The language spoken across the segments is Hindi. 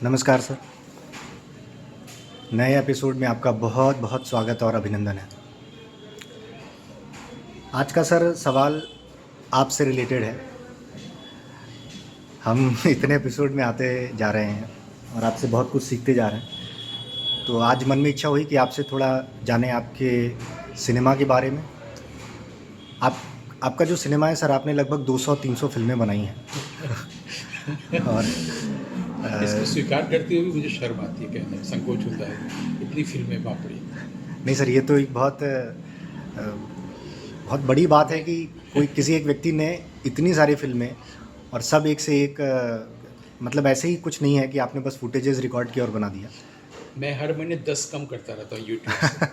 नमस्कार सर। नए एपिसोड में आपका बहुत बहुत स्वागत और अभिनंदन है। आज का सर सवाल आपसे रिलेटेड है। हम इतने एपिसोड में आते जा रहे हैं और आपसे बहुत कुछ सीखते जा रहे हैं। तो आज मन में इच्छा हुई कि आपसे थोड़ा जानें आपके सिनेमा के बारे में। आप आपका जो सिनेमा है सर, आपने लगभग 200-300 फ़िल्में बनाई हैं। और इसको स्वीकार करते हुए भी मुझे शर्म आती है, कहने में संकोच होता है, इतनी फिल्में बाप रे। नहीं सर, ये तो एक बहुत बड़ी बात है मैं कि कोई किसी एक व्यक्ति ने इतनी सारी फ़िल्में और सब एक से एक मतलब ऐसे ही कुछ नहीं है कि आपने बस फुटेजेस रिकॉर्ड किया और बना दिया। मैं हर महीने 10 कम करता रहता हूँ यूट्यूब से।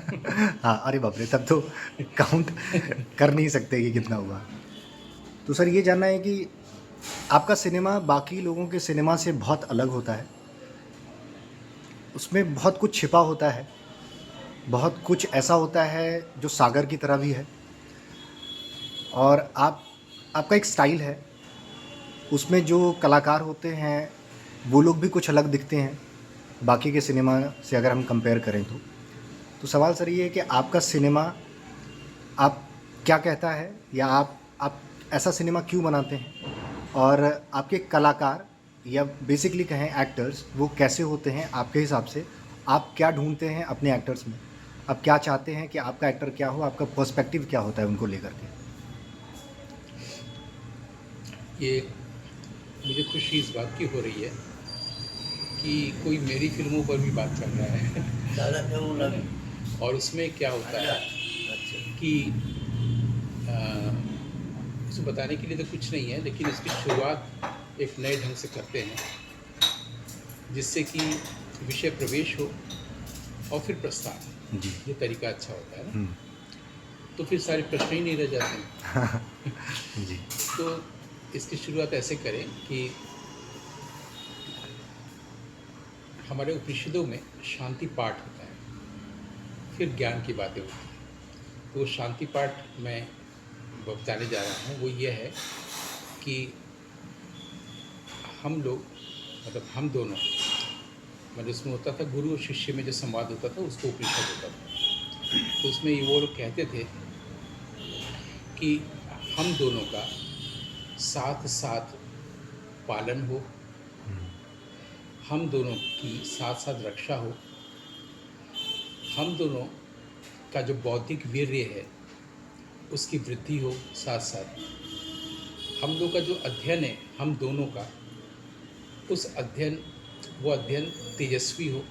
हाँ, अरे बाप रे! तब तो काउंट कर नहीं सकते कि कितना हुआ। तो सर ये जानना है कि आपका सिनेमा बाकी लोगों के सिनेमा से बहुत अलग होता है। उसमें बहुत कुछ छिपा होता है, बहुत कुछ ऐसा होता है जो सागर की तरह भी है। और आपका एक स्टाइल है, उसमें जो कलाकार होते हैं, वो लोग भी कुछ अलग दिखते हैं, बाकी के सिनेमा से अगर हम कंपेयर करें तो। तो सवाल सर ये है कि आपका सिनेमा आप क्या कहता है, या आप ऐसा सिनेमा क्यों बनाते हैं? और आपके कलाकार या बेसिकली कहें एक्टर्स, वो कैसे होते हैं आपके हिसाब से? आप क्या ढूँढते हैं अपने एक्टर्स में? आप क्या चाहते हैं कि आपका एक्टर क्या हो? आपका पर्सपेक्टिव क्या होता है उनको लेकर के? ये मुझे खुशी इस बात की हो रही है कि कोई मेरी फिल्मों पर भी बात कर रहा है। है ना? और उसमें क्या होता है कि इसको बताने के लिए तो कुछ नहीं है, लेकिन इसकी शुरुआत एक नए ढंग से करते हैं, जिससे कि विषय प्रवेश हो और फिर प्रस्थान। जी। ये तरीका अच्छा होता है ना, हुँ। तो फिर सारे प्रश्न ही नहीं रह जाते हैं। जी। तो इसकी शुरुआत ऐसे करें कि हमारे उपनिषदों में शांति पाठ होता है, फिर ज्ञान की बातें होती हैं। तो वो शांति पाठ मैं बताने जा रहा हूँ, वो ये है कि हम लोग, मतलब हम दोनों, मतलब उसमें होता था गुरु और शिष्य में जो संवाद होता था उसको उपनिषद होता था। तो उसमें वो लोग कहते थे कि हम दोनों का साथ साथ पालन हो, हम दोनों की साथ साथ रक्षा हो, हम दोनों का जो बौद्धिक वीर्य है उसकी वृद्धि हो, साथ साथ हम लोग का जो अध्ययन है हम दोनों का, उस अध्ययन वो अध्ययन तेजस्वी हो,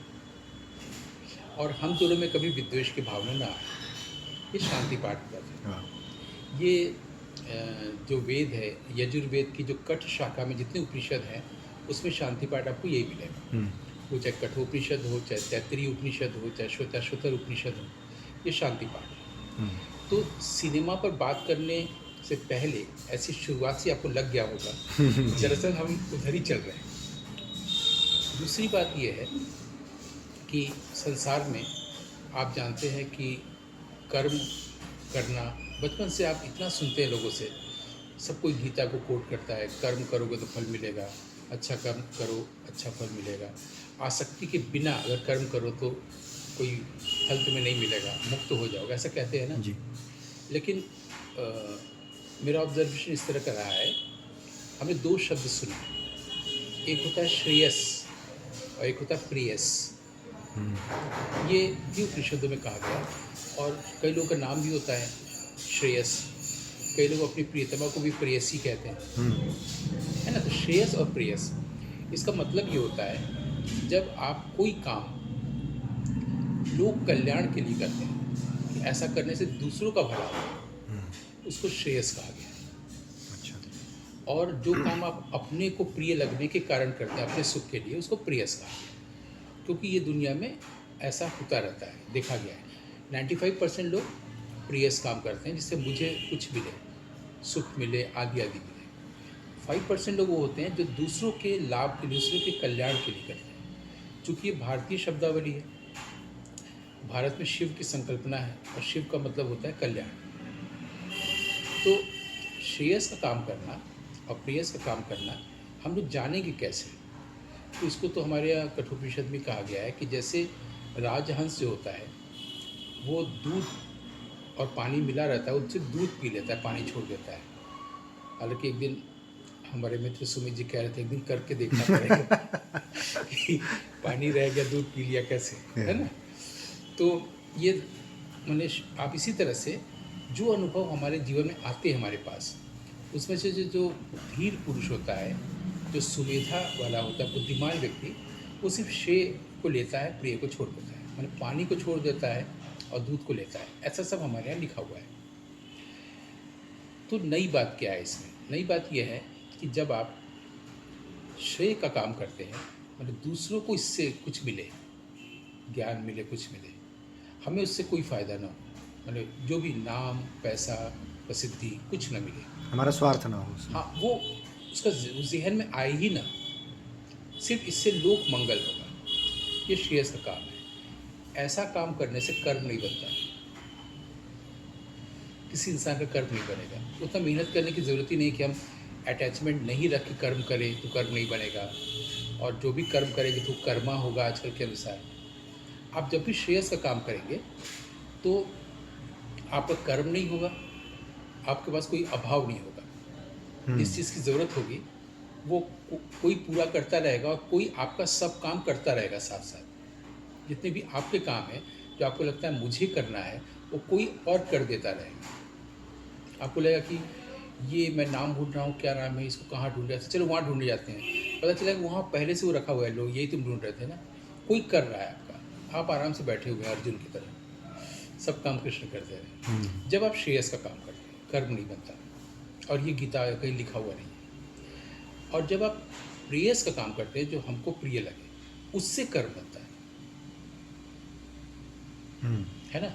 और हम दोनों में कभी विद्वेष की भावना ना आए। ये शांति पाठ होता था। हाँ। ये जो वेद है, यजुर्वेद की जो कठ शाखा में जितने उपनिषद हैं उसमें शांति पाठ आपको यही मिलेगा। हुँ। वो चाहे कठोपनिषद हो, चाहे तैत्तरीय उपनिषद हो, चाहे श्वेताश्वतर उपनिषद हो, ये शांति पाठ है। हुँ। तो सिनेमा पर बात करने से पहले ऐसी शुरुआत से आपको लग गया होगा, जी। दरअसल हम उधर ही चल रहे हैं। दूसरी बात यह है कि संसार में आप जानते हैं कि कर्म करना, बचपन से आप इतना सुनते हैं लोगों से, सब कोई गीता को कोट करता है, कर्म करोगे तो फल मिलेगा, अच्छा कर्म करो अच्छा फल मिलेगा, आसक्ति के बिना अगर कर्म करो तो कोई फल तुम्हें नहीं मिलेगा, मुक्त हो जाओगे, ऐसा कहते हैं ना। जी। लेकिन मेरा ऑब्जर्वेशन इस तरह का रहा है, हमने दो शब्द सुने, एक होता है श्रेयस और एक होता है प्रेयस। हुँ। ये भी उपनिषदों में कहा गया, और कई लोगों का नाम भी होता है श्रेयस। कई लोग अपनी प्रियतमा को भी प्रेयसी कहते हैं, हुँ। है ना। तो श्रेयस और प्रेयस, इसका मतलब ये होता है जब आप कोई काम लोक कल्याण के लिए करते हैं, कि ऐसा करने से दूसरों का भला हो, हुँ। उसको श्रेयस कहा गया है। अच्छा। और जो काम आप अपने को प्रिय लगने के कारण करते हैं, अपने सुख के लिए, उसको प्रेयस कहा गया है। क्योंकि ये दुनिया में ऐसा होता रहता है, देखा गया है। 95% लोग प्रेयस काम करते हैं, जिससे मुझे कुछ मिले, सुख मिले, आदि आदि मिले। 5% लोग वो होते हैं जो दूसरों के लाभ के लिए, दूसरों के कल्याण के लिए करते हैं। चूँकि ये भारतीय शब्दावली है, भारत में शिव की संकल्पना है, और शिव का मतलब होता है कल्याण। तो श्रेयस का काम करना और प्रेयस का काम करना हम लोग जानेंगे कैसे? तो इसको तो हमारे यहाँ कठोपनिषद में कहा गया है कि जैसे राजहंस जो होता है वो दूध और पानी मिला रहता है, उससे दूध पी लेता है, पानी छोड़ देता है। हालांकि एक दिन हमारे मित्र सुमित जी कह रहे थे एक दिन करके देखना पड़ेगा कि पानी रह गया दूध पी लिया कैसे, है ना। तो ये मैंने आप इसी तरह से जो अनुभव हमारे जीवन में आते हैं हमारे पास, उसमें से जो धीर पुरुष होता है, जो सुमेधा वाला होता है, बुद्धिमान व्यक्ति, वो सिर्फ श्रेय को लेता है, प्रिय को छोड़ देता है। मैंने पानी को छोड़ देता है और दूध को लेता है। ऐसा सब हमारे यहाँ लिखा हुआ है। तो नई बात क्या है इसमें? नई बात यह है कि जब आप श्रेय का काम करते हैं, मतलब दूसरों को इससे कुछ मिले, ज्ञान मिले, कुछ मिले, हमें उससे कोई फ़ायदा ना हो, मतलब जो भी नाम, पैसा, प्रसिद्धि कुछ ना मिले, हमारा स्वार्थ ना हो उसमें। हाँ, वो उसका जहन में आए ही ना, सिर्फ इससे लोक मंगल होगा, ये श्रेयस का काम है। ऐसा काम करने से कर्म नहीं बनता, किसी इंसान का कर्म नहीं बनेगा। उतना मेहनत करने की ज़रूरत ही नहीं कि हम अटैचमेंट नहीं रख के कर्म करें तो कर्म नहीं बनेगा, और जो भी कर्म करेंगे तो कर्मा होगा आजकल के अनुसार। आप जब भी श्रेयस का काम करेंगे तो आपका कर्म नहीं होगा, आपके पास कोई अभाव नहीं होगा। जिस चीज़ की ज़रूरत होगी वो कोई पूरा करता रहेगा, और कोई आपका सब काम करता रहेगा साथ साथ। जितने भी आपके काम हैं जो आपको लगता है मुझे करना है, वो कोई और कर देता रहेगा। आपको लगेगा कि ये मैं नाम ढूंढ रहा हूँ, क्या नाम है, इसको कहाँ ढूंढ रहे थे, चलो वहाँ ढूंढने जाते हैं, पता चला वहाँ पहले से वो रखा हुआ है, लोग यही तुम ढूंढ रहे थे ना। कोई कर रहा है आपका, आप आराम से बैठे हुए हैं अर्जुन की तरह, सब काम कृष्ण करते रहे। जब आप श्रेयस का काम करते हैं, कर्म नहीं बनता, और ये गीता कहीं लिखा हुआ नहीं है। और जब आप प्रेयस का काम करते हैं, जो हमको प्रिय लगे, उससे कर्म बनता है ना।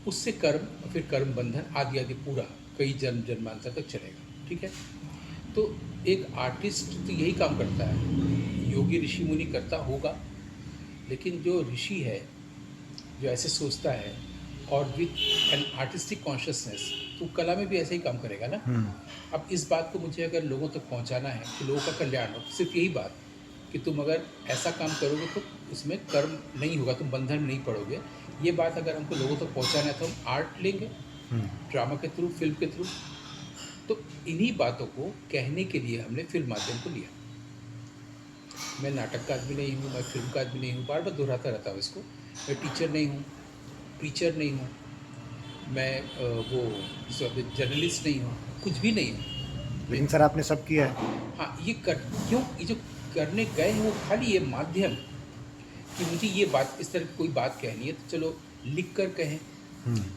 उससे कर्म, फिर कर्म बंधन आदि आदि पूरा कई जन्म जन्मांतर तक चलेगा, ठीक है। तो एक आर्टिस्ट तो यही काम करता है, योगी ऋषि मुनि करता होगा, लेकिन जो ऋषि है, जो ऐसे सोचता है और विथ एन आर्टिस्टिक कॉन्शियसनेस, तो कला में भी ऐसे ही काम करेगा ना। अब इस बात को मुझे अगर लोगों तक पहुंचाना है कि लोगों का कल्याण हो, तो सिर्फ यही बात कि तुम अगर ऐसा काम करोगे तो उसमें कर्म नहीं होगा, तुम बंधन में नहीं पड़ोगे। ये बात अगर हमको लोगों तक पहुंचाना है तो हम आर्ट लेंगे, ड्रामा के थ्रू, फिल्म के थ्रू। तो इन्हीं बातों को कहने के लिए हमने फिल्म माध्यम को लिया। मैं नाटक का आदमी नहीं हूँ, मैं फिल्म का आदमी नहीं हूँ, बार बार दोहराता रहता हूँ इसको। मैं टीचर नहीं हूँ, प्रीचर नहीं हूँ, मैं वो जर्नलिस्ट नहीं हूँ, कुछ भी नहीं हूँ। लेकिन सर आपने सब किया है। हाँ, ये जो करने गए हैं वो खाली ये माध्यम कि मुझे ये बात, इस तरह की कोई बात कहनी है, तो चलो लिख कर कहें,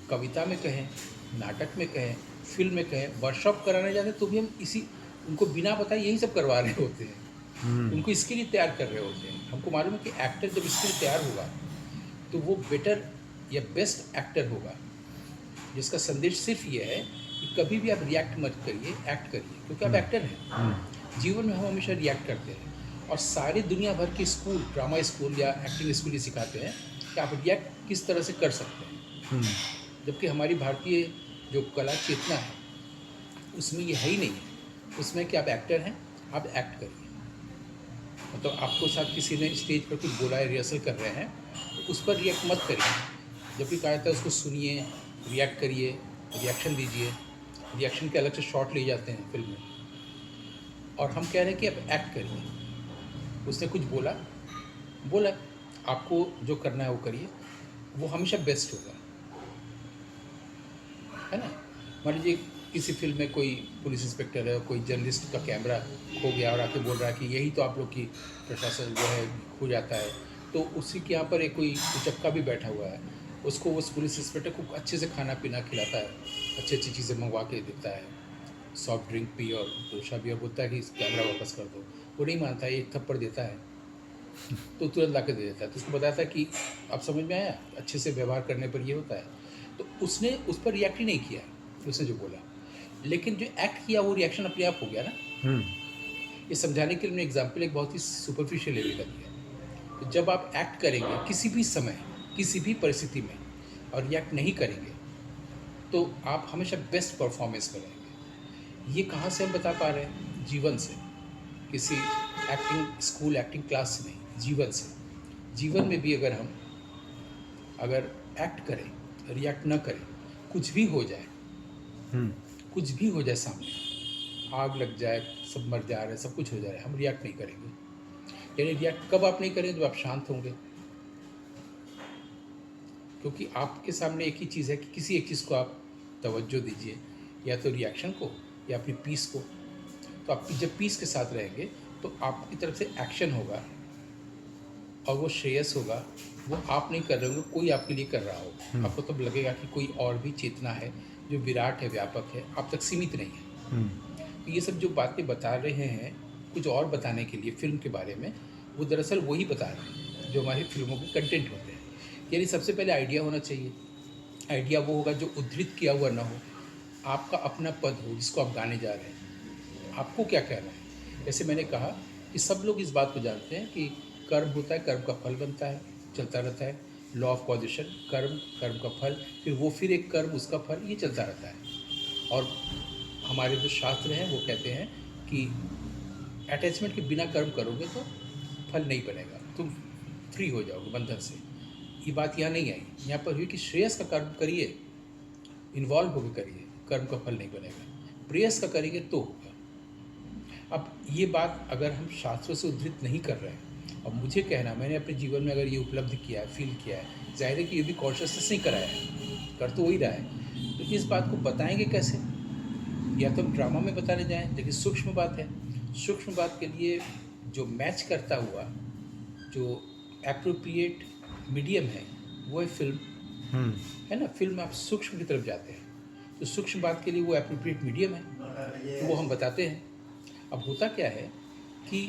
कविता में कहें, नाटक में कहें, फिल्म में कहें, वर्कशॉप कराने जाते तो भी हम इसी, उनको बिना बताए यही सब करवा रहे होते हैं। उनको इसके लिए तैयार कर रहे होते हैं। हमको मालूम है कि एक्टर जब इसके लिए तैयार होगा तो वो बेटर या बेस्ट एक्टर होगा, जिसका संदेश सिर्फ ये है कि कभी भी आप रिएक्ट मत करिए, एक्ट करिए, क्योंकि आप एक्टर हैं। जीवन में हम हमेशा रिएक्ट करते हैं, और सारी दुनिया भर के स्कूल, ड्रामा स्कूल या एक्टिंग स्कूल ये सिखाते हैं कि आप रिएक्ट किस तरह से कर सकते हैं। जबकि हमारी भारतीय जो कला चेतना है उसमें ये है ही नहीं है। उसमें कि आप एक्टर हैं, आप एक्ट करिए। मतलब आपको साथ किसी ने स्टेज पर कुछ बोला है, रिहर्सल कर रहे हैं, तो उस पर रिएक्ट मत करिए। जब भी कहा जाता है उसको सुनिए, रिएक्ट करिए, रिएक्शन दीजिए। रिएक्शन के अलग से शॉट लिए जाते हैं फिल्म में, और हम कह रहे हैं कि आप एक्ट करिए। उसने कुछ बोला, आपको जो करना है वो करिए, वो हमेशा बेस्ट होगा, है ना। मान लीजिए किसी फिल्म में कोई पुलिस इंस्पेक्टर है, कोई जर्नलिस्ट का कैमरा खो गया और आके बोल रहा है कि यही तो आप लोग की प्रशासन जो है खो जाता है, तो उसी के यहाँ पर एक कोई उचक्का भी बैठा हुआ है, उसको उस पुलिस इंस्पेक्टर को अच्छे से खाना पीना खिलाता है, अच्छी अच्छी चीज़ें मंगवा के देता है, सॉफ्ट ड्रिंक पी और डोसा भी, और बोलता है कि इस कैमरा वापस कर दो। वो नहीं मानता है, एक थप्पड़ देता है तो तुरंत ला के दे देता है। तो उसको बताता है कि अब समझ में आया, अच्छे से व्यवहार करने पर ये होता है। तो उसने उस पर रिएक्ट ही नहीं किया, उसने जो बोला, लेकिन जो एक्ट किया वो रिएक्शन अपने आप हो गया ना। ये समझाने के लिए मैंने एग्जाम्पल एक बहुत ही सुपरफिशियल लेवल का दिया। तो जब आप एक्ट करेंगे किसी भी समय, किसी भी परिस्थिति में, और रिएक्ट नहीं करेंगे, तो आप हमेशा बेस्ट परफॉर्मेंस करेंगे। ये कहाँ से हम बता पा रहे हैं? जीवन से। किसी एक्टिंग स्कूल, एक्टिंग क्लास से नहीं, जीवन से। जीवन में भी अगर एक्ट करें, रिएक्ट ना करें, कुछ भी हो जाए, हम्म, कुछ भी हो जाए सामने, आग लग जाए, सब मर जा रहे हैं, सब कुछ हो जा रहा है, हम रिएक्ट नहीं करेंगे। यानी रिएक्ट कब आप नहीं करेंगे? जब आप शांत होंगे। क्योंकि आपके सामने एक ही चीज़ है कि किसी एक चीज़ को आप तवज्जो दीजिए, या तो रिएक्शन को या अपनी पीस को। तो आप जब पीस के साथ रहेंगे तो आपकी तरफ से एक्शन होगा और वो श्रेयस होगा, वो आप नहीं कर रहे होंगे, कोई आपके लिए कर रहा होगा। आपको तब लगेगा कि कोई और भी चेतना है जो विराट है, व्यापक है, आप तक सीमित नहीं है। तो ये सब जो बातें बता रहे हैं कुछ और बताने के लिए फिल्म के बारे में, वो दरअसल वही बता रहे हैं जो हमारी फिल्मों के कंटेंट होते हैं। यानी सबसे पहले आइडिया होना चाहिए। आइडिया वो होगा जो उद्धृत किया हुआ ना हो, आपका अपना पद हो जिसको आप गाने जा रहे हैं, आपको क्या कहना है। जैसे मैंने कहा कि सब लोग इस बात को जानते हैं कि कर्म होता है, कर्म का फल बनता है, चलता रहता है। लॉ ऑफ कॉजिशन, कर्म, कर्म का फल, फिर वो फिर एक कर्म, उसका फल, ये चलता रहता है। और हमारे जो शास्त्र हैं वो कहते हैं कि अटैचमेंट के बिना कर्म करोगे तो फल नहीं बनेगा, तुम फ्री हो जाओगे बंधन से। ये बात यहाँ नहीं आई, यहाँ पर हुई कि श्रेयस का कर्म करिए, इन्वॉल्व होकर करिए, कर्म का फल नहीं बनेगा। प्रेयस का करेंगे तो होगा। अब ये बात अगर हम शास्त्रों से उद्धृत नहीं कर रहे हैं, अब मुझे कहना, मैंने अपने जीवन में अगर ये उपलब्ध किया है, फील किया है, जाहिर है कि ये भी कॉन्शियसनेस नहीं कराया है, कर तो वही रहा है। तो इस बात को बताएंगे कैसे? या तो हम ड्रामा में बताने जाएं, लेकिन सूक्ष्म बात है। सूक्ष्म बात के लिए जो मैच करता हुआ, जो एप्रोप्रिएट मीडियम है, वो है फिल्म, है ना। फिल्म में आप सूक्ष्म की तरफ जाते हैं, तो सूक्ष्म बात के लिए वो एप्रोप्रिएट मीडियम है, तो वो हम बताते हैं। अब होता क्या है कि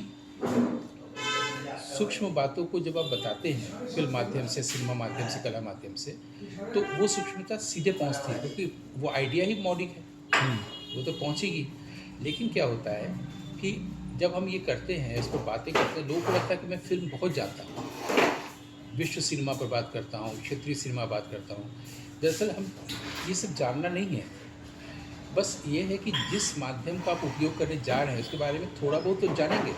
सूक्ष्म बातों को जब आप बताते हैं फिल्म माध्यम से, सिनेमा माध्यम से, कला माध्यम से, तो वो सूक्ष्मता सीधे पहुंचती है, क्योंकि वो आइडिया ही मौलिक है, वो तो पहुंचेगी। लेकिन क्या होता है कि जब हम ये करते हैं, इस पर बातें करते हैं, लोगों को लगता है कि मैं फिल्म बहुत जानता हूँ, विश्व सिनेमा पर बात करता हूँ, क्षेत्रीय सिनेमा बात करता हूँ। दरअसल हम ये सब जानना नहीं है, बस ये है कि जिस माध्यम का आप उपयोग करने जा रहे हैं उसके बारे में थोड़ा बहुत तो जानेंगे।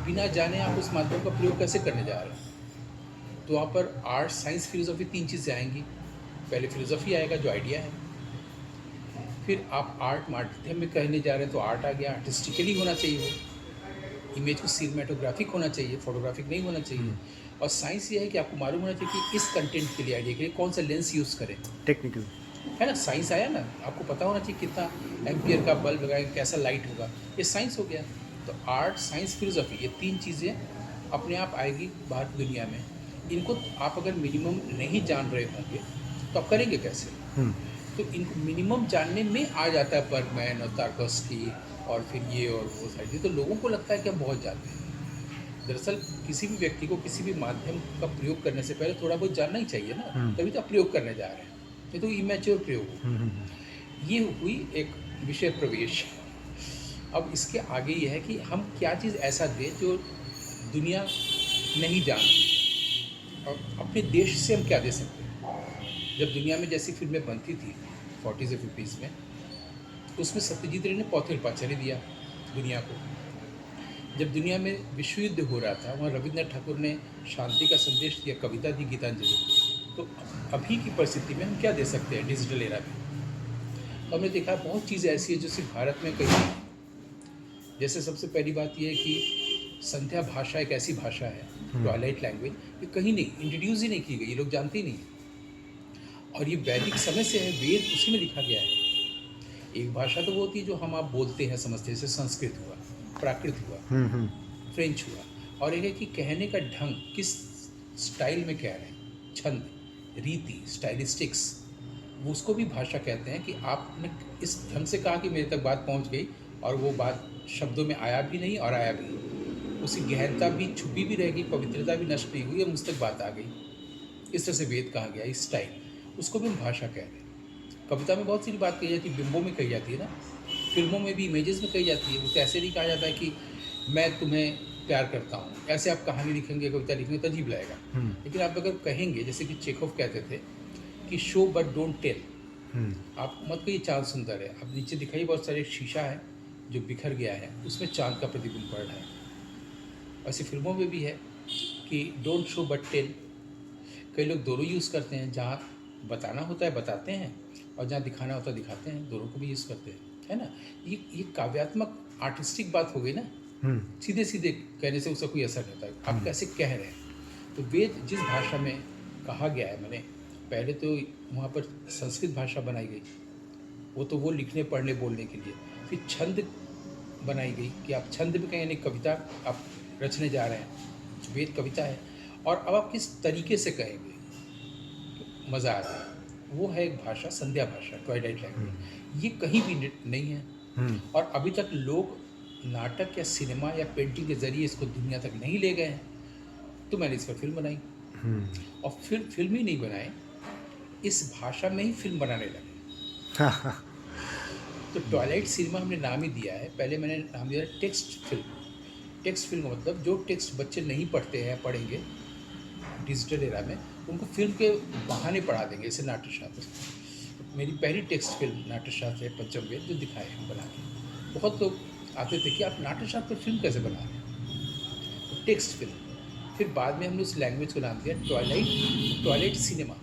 बिना जाने आप उस माध्यम का प्रयोग कैसे करने जा रहे हैं? तो वहाँ पर आर्ट, साइंस, फिलोसॉफी, तीन चीज़ें आएंगी। पहले फिलोसॉफी आएगा जो आइडिया है, फिर आप आर्ट माध्यम में कहने जा रहे हैं तो आर्ट आ गया, आर्टिस्टिकली होना चाहिए, वो इमेज को सिनेमेटोग्राफिक होना चाहिए, फोटोग्राफिक नहीं होना चाहिए। और साइंस ये है कि आपको मालूम होना चाहिए कि इस कंटेंट के लिए, आइडिया के लिए कौन सा लेंस यूज़ करें, टेक्निकल, है ना। साइंस आया ना, आपको पता होना चाहिए कितना एम्पियर का बल्ब लगाएंगे, कैसा लाइट होगा, ये साइंस हो गया। तो आर्ट, साइंस, फिलोसॉफी, ये तीन चीज़ें अपने आप आएगी बाहर की दुनिया में। इनको आप अगर मिनिमम नहीं जान रहे होंगे तो आप करेंगे कैसे? तो इनको मिनिमम जानने में आ जाता है बर्गमैन और तार्कोस्की और फिर ये और वो सारी। तो लोगों को लगता है कि हम बहुत जानते हैं। दरअसल किसी भी व्यक्ति को किसी भी माध्यम का प्रयोग करने से पहले थोड़ा बहुत जानना ही चाहिए ना, तभी तो आप प्रयोग करने जा रहे हैं। ये तो इमेच्योर प्रयोग हो। ये हुई एक विषय प्रवेश। अब इसके आगे ये है कि हम क्या चीज़ ऐसा दें जो दुनिया नहीं जानती, और अपने देश से हम क्या दे सकते हैं। जब दुनिया में जैसी फिल्में बनती थी 40s और 50s में, उसमें सत्यजीत रे ने पौथिल पाचाली दिया दुनिया को। जब दुनिया में विश्व युद्ध हो रहा था, वहाँ रविंद्रनाथ ठाकुर ने शांति का संदेश दिया, कविता दी, गीतांजलि। तो अभी की परिस्थिति में हम क्या दे सकते हैं डिजिटल एरा में? तो हमने देखा बहुत चीज़ें ऐसी है जो सिर्फ भारत में कहीं नहीं है। जैसे सबसे पहली बात यह है कि संध्या भाषा एक ऐसी भाषा है, ट्वाइलाइट लैंग्वेज, ये कहीं नहीं इंट्रोड्यूस ही नहीं की गई, ये लोग जानते ही नहीं। और ये वैदिक समय से है, वेद उसी में लिखा गया है। एक भाषा तो वो होती है जो हम आप बोलते हैं, समझते हैं, जैसे संस्कृत हुआ, प्राकृत हुआ, फ्रेंच हुआ। और एक है कि कहने का ढंग, किस स्टाइल में कह रहे हैं, छंद, रीति, स्टाइलिस्टिक्स, वो उसको भी भाषा कहते हैं। कि आपने इस ढंग से कहा कि मेरे तक बात पहुंच गई, और वो बात शब्दों में आया भी नहीं और आया भी नहीं, उसकी गहनता भी छुपी भी रहेगी, पवित्रता भी नष्ट नहीं हुई, और मुझ तक बात आ गई। इस तरह से वेद कहा गया, इस स्टाइल, उसको भी हम भाषा कह रहे हैं। कविता में बहुत सारी बात कही जाती है, बिंबों में कही जाती है ना, फिल्मों में भी इमेजेस में कही जाती है। वो तो ऐसे नहीं कहा जाता है कि मैं तुम्हें प्यार करता हूँ, ऐसे आप कहानी लिखेंगे, कविता लिखेंगे तो अजीब लगेगा। लेकिन आप अगर कहेंगे, जैसे कि चेखोव कहते थे कि शो बट डोंट टेल, आप मत कहिए चाँद सुंदर है, आप नीचे दिखाइए बहुत सारे शीशा है जो बिखर गया है, उसमें चाँद का प्रतिबिंब पड़ रहा है, ऐसी फिल्मों में भी है कि डोंट शो बट टेल। कई लोग दोनों यूज़ करते हैं, जहाँ बताना होता है बताते हैं और जहाँ दिखाना होता है दिखाते हैं, दोनों को भी यूज़ करते हैं, है ना। ये काव्यात्मक आर्टिस्टिक बात हो गई ना। सीधे सीधे कहने से उसका कोई असर नहीं होता, आप कैसे कह रहे हैं। तो वेद जिस भाषा में कहा गया है, मैंने पहले तो वहाँ पर संस्कृत भाषा बनाई गई, वो लिखने पढ़ने बोलने के लिए। फिर छंद बनाई गई कि आप छंद भी कहें, यानी कविता आप रचने जा रहे हैं, वेद कविता है। और अब आप किस तरीके से कहेंगे मज़ा आता है, वो है एक भाषा, संध्या भाषा, ट्वाइलाइट लैंग्वेज। ये कहीं भी नहीं है। और अभी तक लोग नाटक या सिनेमा या पेंटिंग के ज़रिए इसको दुनिया तक नहीं ले गए हैं। तो मैंने इस पर फिल्म बनाई, और फिर फिल्म ही नहीं बनाए, इस भाषा में ही फिल्म बनाने लगे। तो ट्वाइलाइट सिनेमा हमने नाम ही दिया है। पहले मैंने नाम दिया टेक्स्ट फिल्म। टेक्स्ट फिल्म का मतलब जो टेक्स्ट बच्चे नहीं पढ़ते हैं, पढ़ेंगे डिजिटल एरा में, उनको फिल्म के बहाने पढ़ा देंगे, जैसे नाट्यशास्त्र। मेरी पहली टेक्स्ट फिल्म नाट्यशास्त्र है, पंचम वेद, जो दिखाए हम बना के। बहुत लोग आते थे कि आप नाट्यशास्त्र पर फिल्म कैसे बना रहे हैं, तो टेक्स्ट फिल्म। फिर बाद में हमने उस लैंग्वेज को नाम दिया ट्वाइलाइट सिनेमा।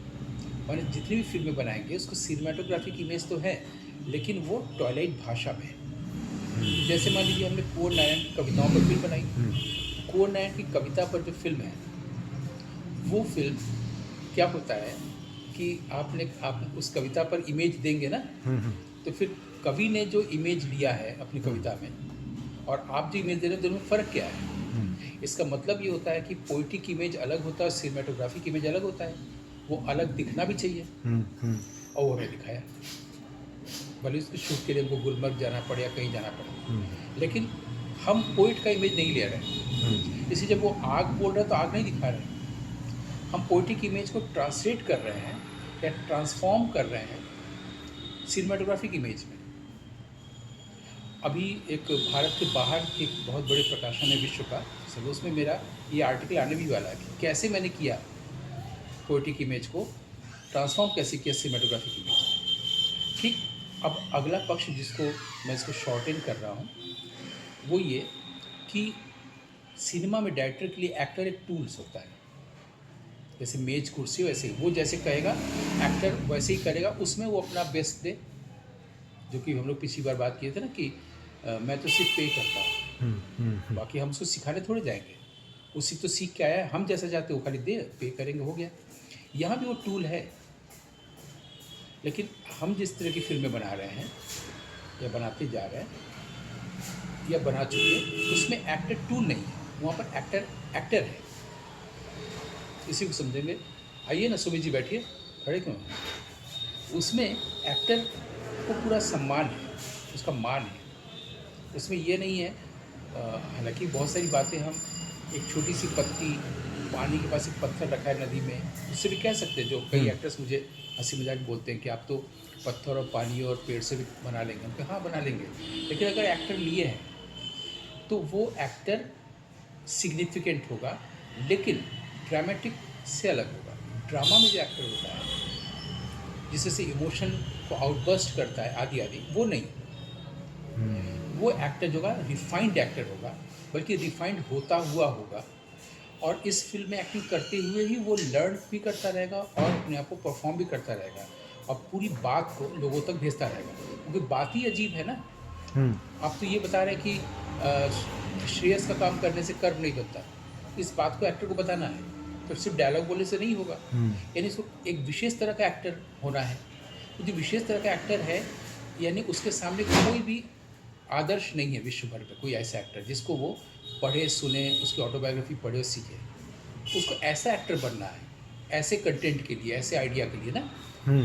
मैंने जितनी भी फिल्में बनाएंगे उसको सिनेमाटोग्राफिक इमेज तो है, लेकिन वो ट्वाइलाइट भाषा में है। जैसे मान लीजिए हमने कुंवर नारायण की कविताओं पर फिल्म बनाई। कुंवर नारायण की कविता पर जो फिल्म है, वो फिल्म क्या होता है कि आप उस कविता पर इमेज देंगे ना, तो फिर कवि ने जो इमेज लिया है अपनी कविता में और आप जो इमेज दे रहे हैं, दोनों में फ़र्क क्या है। इसका मतलब ये होता है कि पोइटिक इमेज अलग होता है, सिनेमाटोग्राफिक इमेज अलग होता है। वो अलग दिखना भी चाहिए, और वो हमें दिखाया। भले उसको शूट के लिए हमको गुलमर्ग जाना पड़े या कहीं जाना पड़े, लेकिन हम पोइट का इमेज नहीं ले रहे। इसलिए जब वो आग बोल रहा है तो आग नहीं दिखा रहे, हम पोइटिक इमेज को ट्रांसलेट कर रहे हैं या ट्रांसफॉर्म कर रहे हैं सिनेमाटोग्राफिक इमेज में। अभी एक भारत के बाहर के एक बहुत बड़े प्रकाशन है विश्व का, सब उसमें मेरा ये आर्टिकल आने भी वाला है कि कैसे मैंने किया पोइटिक इमेज को ट्रांसफॉर्म, कैसे किया सिनेमाटोग्राफिक इमेज में। ठीक, अब अगला पक्ष जिसको मैं इसको शॉर्टेन कर रहा हूँ, वो ये कि सिनेमा में डायरेक्टर के लिए एक्टर एक टूल्स होता है। जैसे मेज कुर्सी, वैसे ही वो जैसे कहेगा एक्टर वैसे ही करेगा, उसमें वो अपना बेस्ट दे। जो कि हम लोग पिछली बार बात किए थे ना कि मैं तो सिर्फ पे करता हूँ, बाकी हम उसको सिखाने थोड़े जाएंगे। उसी तो सीख के आया है, हम जैसा चाहते वो खाली दे, पे करेंगे, हो गया। यहाँ भी वो टूल है, लेकिन हम जिस तरह की फिल्में बना रहे हैं या बनाते जा रहे हैं या बना चुके हैं, उसमें एक्टर टूल नहीं है, वहाँ पर एक्टर है। इसी को समझेंगे। आइए ना सुमित जी, बैठिए, खड़े क्यों हैं। उसमें एक्टर को पूरा सम्मान है, उसका मान है। उसमें ये नहीं है, हालांकि बहुत सारी बातें हम एक छोटी सी पत्ती, पानी के पास एक पत्थर रखा है नदी में, उससे भी कह सकते हैं। जो कई एक्टर्स मुझे हंसी मजाक बोलते हैं कि आप तो पत्थर और पानी और पेड़ से भी बना लेंगे। हम कहा हाँ बना लेंगे, लेकिन अगर एक्टर लिए हैं तो वो एक्टर सिग्निफिकेंट होगा, लेकिन ड्रामेटिक से अलग होगा। ड्रामा में जो एक्टर होता है जिससे इमोशन को आउटबर्स्ट करता है आदि आदि, वो नहीं। वो एक्टर जो होगा रिफाइंड एक्टर होगा, बल्कि रिफाइंड होता हुआ होगा। और इस फिल्म में एक्टिंग करते हुए ही वो लर्न भी करता रहेगा और अपने आप को परफॉर्म भी करता रहेगा, और पूरी बात को लोगों तक भेजता रहेगा। क्योंकि बात ही अजीब है ना। आप तो ये बता रहे हैं कि श्रेयस का काम करने से कर्म नहीं बनता, इस बात को एक्टर को बताना है, तो सिर्फ डायलॉग बोलने से नहीं होगा। यानी इसको एक विशेष तरह का एक्टर होना है। तो जो विशेष तरह का एक्टर है, यानी उसके सामने कोई भी आदर्श नहीं है विश्व भर में, कोई ऐसा एक्टर जिसको वो पढ़े सुने, उसकी ऑटोबायोग्राफी पढ़े और सीखे। उसको ऐसा एक्टर बनना है, ऐसे कंटेंट के लिए, ऐसे आइडिया के लिए ना।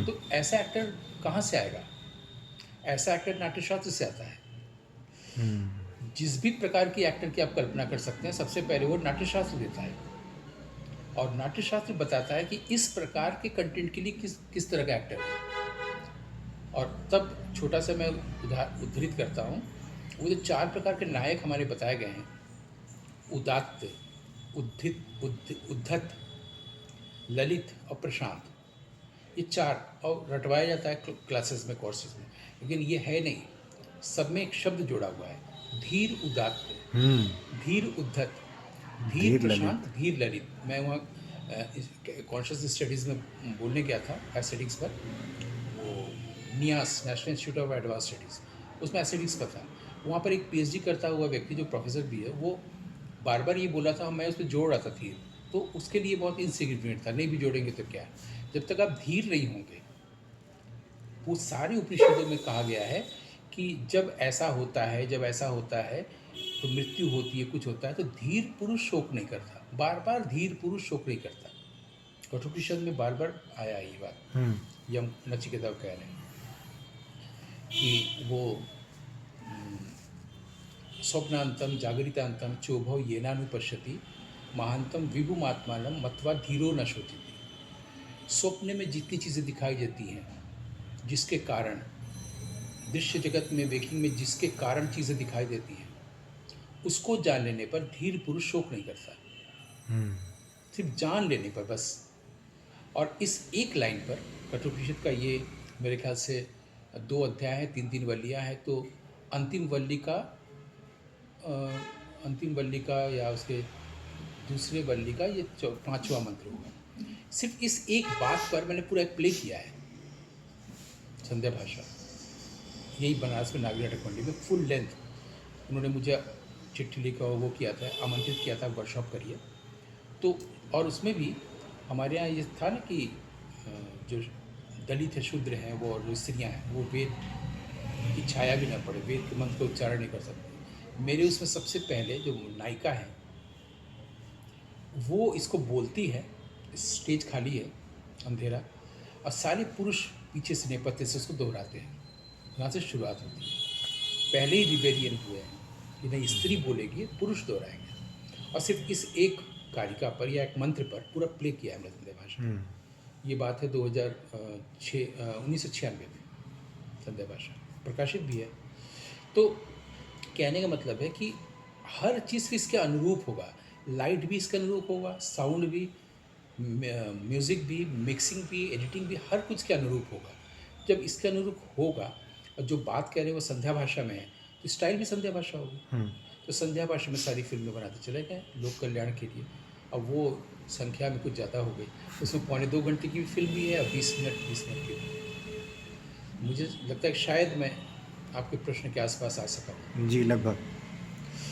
तो ऐसा एक्टर कहाँ से आएगा? ऐसा एक्टर नाट्यशास्त्र से आता है। जिस भी प्रकार की एक्टर की आप कल्पना कर सकते हैं, सबसे पहले वो नाट्यशास्त्र देता है, और नाट्यशास्त्र बताता है कि इस प्रकार के कंटेंट के लिए किस तरह का एक्टर है। और तब छोटा सा मैं उद्धृत करता हूँ, वो जो 4 प्रकार के नायक हमारे बताए गए हैं, उदात्त, उद्धत, ललित और प्रशांत, ये 4, और रटवाया जाता है क्लासेस में, कोर्सेज में, लेकिन ये है नहीं। सब में एक शब्द जोड़ा हुआ है, धीर उदात्त, धीर उद्धत, धीर धीर प्रशांत, ललित। धीर ललित। मैं वहाँ कॉन्शियस स्टडीज़ में बोलने गया था एस्थेटिक्स पर, वो Niyas national institute of advance studies, उसमें एस्थेटिक्स पर था। वहाँ पर एक पीएचडी करता हुआ व्यक्ति जो प्रोफेसर भी है, वो बार बार ये बोला था, मैं उस पर जोड़ रहा था धीर, तो उसके लिए बहुत इनसिग्निफिकेंट था, नहीं भी जोड़ेंगे तो क्या, जब तक आप धीर नहीं होंगे। वो सारे उपनिषदों में कहा गया है कि जब ऐसा होता है, जब ऐसा होता है तो मृत्यु होती है, कुछ होता है, तो धीर पुरुष शोक नहीं करता। बार बार धीर पुरुष शोक नहीं करता। कठोपनिषद में बार बार आया ये बात। यम नचिकेता कह रहे हैं कि वो स्वप्नांतम जागरितांतम चोभव येनानुपश्यति महांतम विभुमात्मानम मत्वा धीरो न शोचति। स्वप्न में जितनी चीज़ें दिखाई देती हैं, जिसके कारण दृश्य जगत में, वेकिंग में जिसके कारण चीज़ें दिखाई देती हैं, उसको जान लेने पर धीर पुरुष शोक नहीं करता, सिर्फ जान लेने पर बस। और इस एक लाइन पर कठोपनिषद का ये मेरे ख्याल से 2 अध्याय है, 3-3 वल्लियाँ हैं, तो अंतिम वल्ली का या उसके दूसरे वल्ली का ये 5वां मंत्र होगा। सिर्फ इस एक बात पर मैंने पूरा एक प्ले किया है, संध्या भाषा, यही बनारस में नागरी नाटक मंडी में फुल लेंथ। उन्होंने मुझे चिट्ठी लिखा, वो किया था, आमंत्रित किया था, वर्कशॉप करिए। तो और उसमें भी हमारे यहाँ ये था ना कि जो दलित है, शूद्र हैं, वो और जो स्त्रियाँ हैं, वो वेद की छाया भी ना पड़े, वेद के मंत्र का उच्चारण नहीं कर सकते। मेरे उसमें सबसे पहले जो नायिका है वो इसको बोलती है, स्टेज खाली है, अंधेरा, और सारे पुरुष पीछे से नेपथ्य से उसको दोहराते हैं। यहाँ से शुरुआत होती है। पहले ही रिबेलियन हुए हैं कि नहीं, स्त्री बोलेगी, पुरुष दोहराएंगे। और सिर्फ इस एक कारिका पर या एक मंत्र पर पूरा प्ले किया है हमने संध्या भाषा। ये बात है 1996 में संध्या भाषा प्रकाशित भी है। तो कहने का मतलब है कि हर चीज़ इसके अनुरूप होगा, लाइट भी इसके अनुरूप होगा, साउंड भी, म्यूज़िक भी, मिक्सिंग भी, एडिटिंग भी, हर कुछ के अनुरूप होगा। जब इसके अनुरूप होगा और जो बात कह रहे हैं वो संध्या भाषा में है, तो स्टाइल भी संध्या भाषा होगी। तो संध्या भाषा में सारी फिल्में बनाते चले गए लोक कल्याण के लिए। अब वो संख्या में कुछ ज़्यादा हो गई, उसमें 2.25 घंटे की भी फिल्म भी है और 20 मिनट की भी। मुझे लगता है कि शायद मैं आपके प्रश्न के आसपास आ सका। जी, लगभग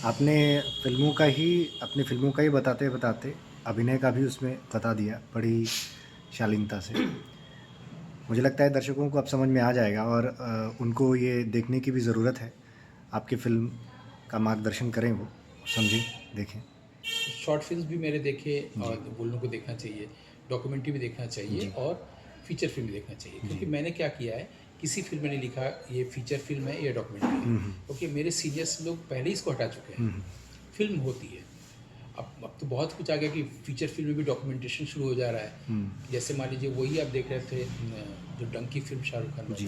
आपने अपनी फिल्मों का ही बताते बताते अभिनय का भी उसमें बता दिया बड़ी शालीनता से। मुझे लगता है दर्शकों को अब समझ में आ जाएगा और उनको ये देखने की भी ज़रूरत है। आपकी फ़िल्म का मार्गदर्शन करें, वो समझें, देखें। शॉर्ट फिल्म्स भी मेरे देखे और बोलने को देखना चाहिए, डॉक्यूमेंट्री भी देखना चाहिए और फीचर फिल्म भी देखना चाहिए। क्योंकि मैंने क्या किया है, किसी फिल्म में नहीं लिखा ये फीचर फिल्म है या डॉक्यूमेंट्री है, क्योंकि मेरे सीनियर्स लोग पहले ही इसको हटा चुके हैं। फिल्म होती है, अब तो बहुत कुछ आ गया कि फीचर फिल्म में भी डॉक्यूमेंटेशन शुरू हो जा रहा है। जैसे मान लीजिए वही आप देख रहे थे जो डंकी फिल्म शाहरुख खान वाली,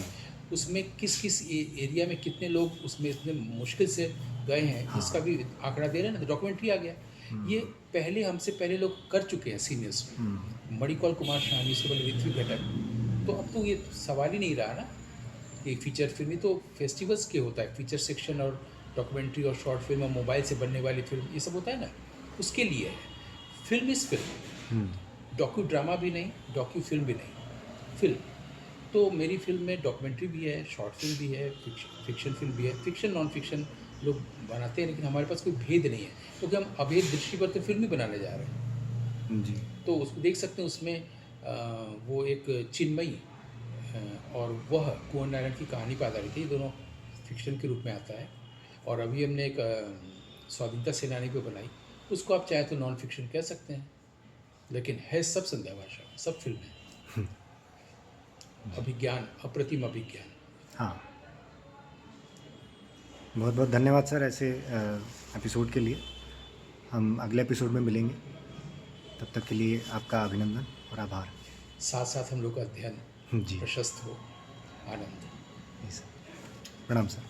उसमें किस किस एरिया में कितने लोग उसमें इतने मुश्किल से गए हैं, इसका भी आंकड़ा दे रहे हैं ना, तो डॉक्यूमेंट्री आ गया। ये पहले हमसे पहले लोग कर चुके हैं सीनियर्स, मणिकौल कुमार शाहनी, उसके बाद ऋत्विक घटक। तो अब तो ये सवाल ही नहीं रहा ना कि फीचर फिल्म ही तो फेस्टिवल्स के होता है, फीचर सेक्शन और डॉक्यूमेंट्री और शॉर्ट फिल्म और मोबाइल से बनने वाली फिल्म, ये सब होता है ना, उसके लिए है। Film is film, docu drama भी नहीं, डॉक्यू फिल्म भी नहीं, फिल्म। तो मेरी फिल्म में डॉक्यूमेंट्री भी है, शॉर्ट फिल्म भी है, फिक्शन फिल्म भी है, फिक्शन नॉन फिक्शन लोग बनाते हैं, लेकिन हमारे पास कोई भेद नहीं है, क्योंकि हम अभेद दृष्टि पर तो फिल्म ही बनाने जा रहे हैं। जी। तो उसको देख सकते हैं, उसमें वो एक चिन्मयी और वह कुंवर नारायण की कहानी पर आधारित है, ये दोनों फिक्शन के रूप में आता है। और अभी हमने एक स्वाधीनता सेनानी पे बनाई, उसको आप चाहे तो नॉन फिक्शन कह सकते हैं, लेकिन है सब संध्या भाषा, सब फिल्म है। अभिज्ञान, अप्रतिम अभिज्ञान। हाँ, बहुत बहुत धन्यवाद सर ऐसे एपिसोड के लिए। हम अगले एपिसोड में मिलेंगे, तब तक के लिए आपका अभिनंदन और आभार। साथ साथ हम लोग का अध्ययन जी प्रशस्त हो। आनंद। जी सर, प्रणाम सर।